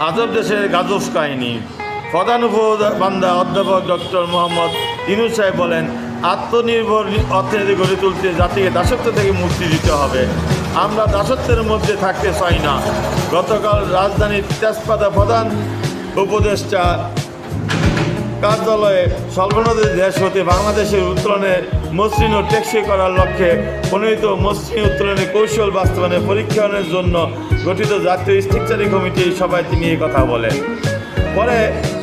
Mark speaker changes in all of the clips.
Speaker 1: আজব দেশের গাজব কাহিনী। প্রধান উপবান্দা অধ্যাপক ডক্টর মোহাম্মদ ইউনূস সাহেব বলেন, আত্মনির্ভর অর্থনীতি গড়ে তুলতে জাতিকে দাসত্ব থেকে মুক্তি দিতে হবে। আমরা দাসত্বের মধ্যে থাকতে চাই না। গতকাল রাজধানীর তেজপাতা প্রধান উপদেষ্টা কার্যালয়ে স্বল্পোন্নত দেশ হতে বাংলাদেশের উত্তরণে মসৃণ ও টেকসই করার লক্ষ্যে প্রণীত মসৃণ উত্তরণের কৌশল বাস্তবায়নের পরীক্ষণের জন্য গঠিত জাতীয় স্ট্রাকচারিং কমিটির সভায় তিনি এই কথা বলেন। পরে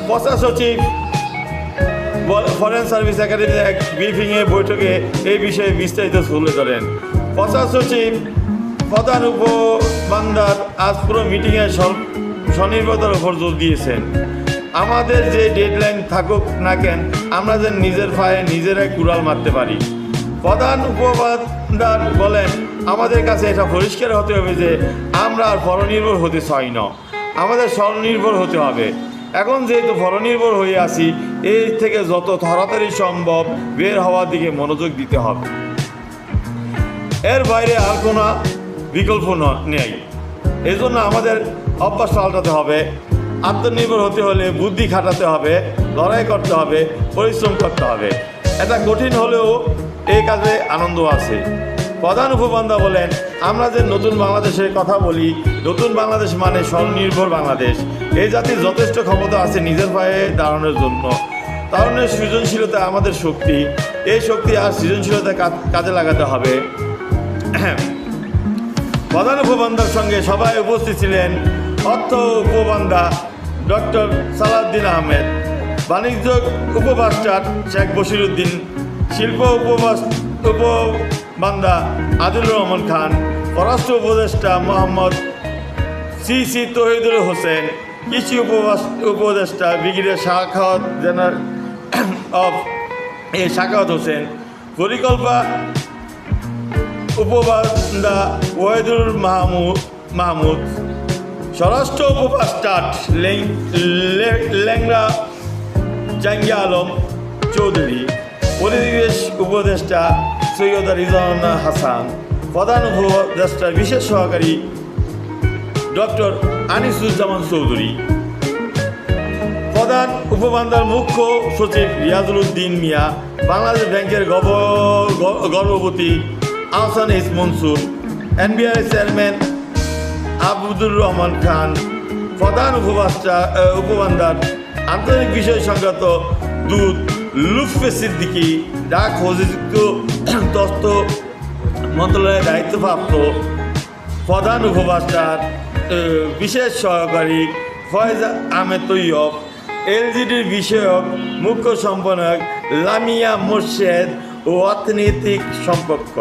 Speaker 1: প্রশাসন সচিব ফরেন সার্ভিস একাডেমির এক ব্রিফিংয়ে বৈঠকে এই বিষয়ে বিস্তারিত তুলে ধরেন। প্রশাসন সচিব প্রধান উপবান্দার আজ পুরো মিটিংয়ে স্বনির্ভরতার উপর জোর দিয়েছেন। আমাদের যে ডেডলাইন থাকুক না কেন, আমরা যেন নিজের পায়ে নিজেরাই কুড়াল মারতে পারি। প্রধান উপবান্দার বলেন, আমাদের কাছে এটা পরিষ্কার হতে হবে যে আমরা আর পরনির্ভর হতে চাই না, আমাদের স্বনির্ভর হতে হবে। এখন যেহেতু পরনির্ভর হয়ে আছি, এই থেকে যত তাড়াতাড়ি সম্ভব বের হওয়ার দিকে মনোযোগ দিতে হবে। এর বাইরে আর কোনো বিকল্প নেই। এই জন্য আমাদের অভ্যাস পাল্টাতে হবে। আত্মনির্ভর হতে হলে বুদ্ধি খাটাতে হবে, লড়াই করতে হবে, পরিশ্রম করতে হবে। এটা কঠিন হলেও এই কাজে আনন্দ আছে। প্রধান উপবান্দা বলেন, আমরা যে নতুন বাংলাদেশের কথা বলি, নতুন বাংলাদেশ মানে স্বনির্ভর বাংলাদেশ। এই জাতির যথেষ্ট ক্ষমতা আছে নিজের পায়ে দাঁড়ানোর জন্য। তারুণের সৃজনশীলতা আমাদের শক্তি। এই শক্তি আর সৃজনশীলতা কাজে লাগাতে হবে। প্রধান উপবান্দার সঙ্গে সভায় উপস্থিত ছিলেন অর্থ উপবান্দা ডক্টর সালাউদ্দিন আহমেদ, বাণিজ্য উপদেষ্টা শেখ বশিরউদ্দিন, শিল্প উপবান্দা আদিলুর রহমান খান, পররাষ্ট্র উপদেষ্টা মোহাম্মদ সি তৌহিদুল হোসেন, কৃষি উপদেষ্টা brigadier Shakhawat general of Shakhawat Hossain, পরিকল্পনা উপবান্দা ওয়াহিদুর মাহমুদ, স্বরাষ্ট্র উপদেষ্টা লেংরা জাঙ্গিয়া আলম চৌধুরী, পরিবেশ উপদেষ্টা সৈয়দা রিজওয়ানা হাসান, প্রধান উপদেষ্টার বিশেষ সহকারী ডক্টর আনিসুজ্জামান চৌধুরী, প্রধান উপবান্দার মুখ্য সচিব রিয়াজুল উদ্দিন মিয়া, বাংলাদেশ ব্যাংকের গর্ভবতী আহসান ইস মনসুর, এনবিআর চেয়ারম্যান আবদুর রহমান খান, প্রধান উপবান্দার আন্তর্জাতিক বিষয় সংক্রান্ত দূত লুৎফে সিদ্দিকী, ডাক অভিযুক্ত তথ্য মন্ত্রণালয়ের দায়িত্বপ্রাপ্ত প্রধান উপদেষ্টার বিশেষ সহকারী ফয়েজ আহমেদ তৈয়ব, এলজিডির বিষয়ক মুখ্য সম্পাদক লামিয়া মোর্শেদ ও অর্থনৈতিক সম্পর্ক।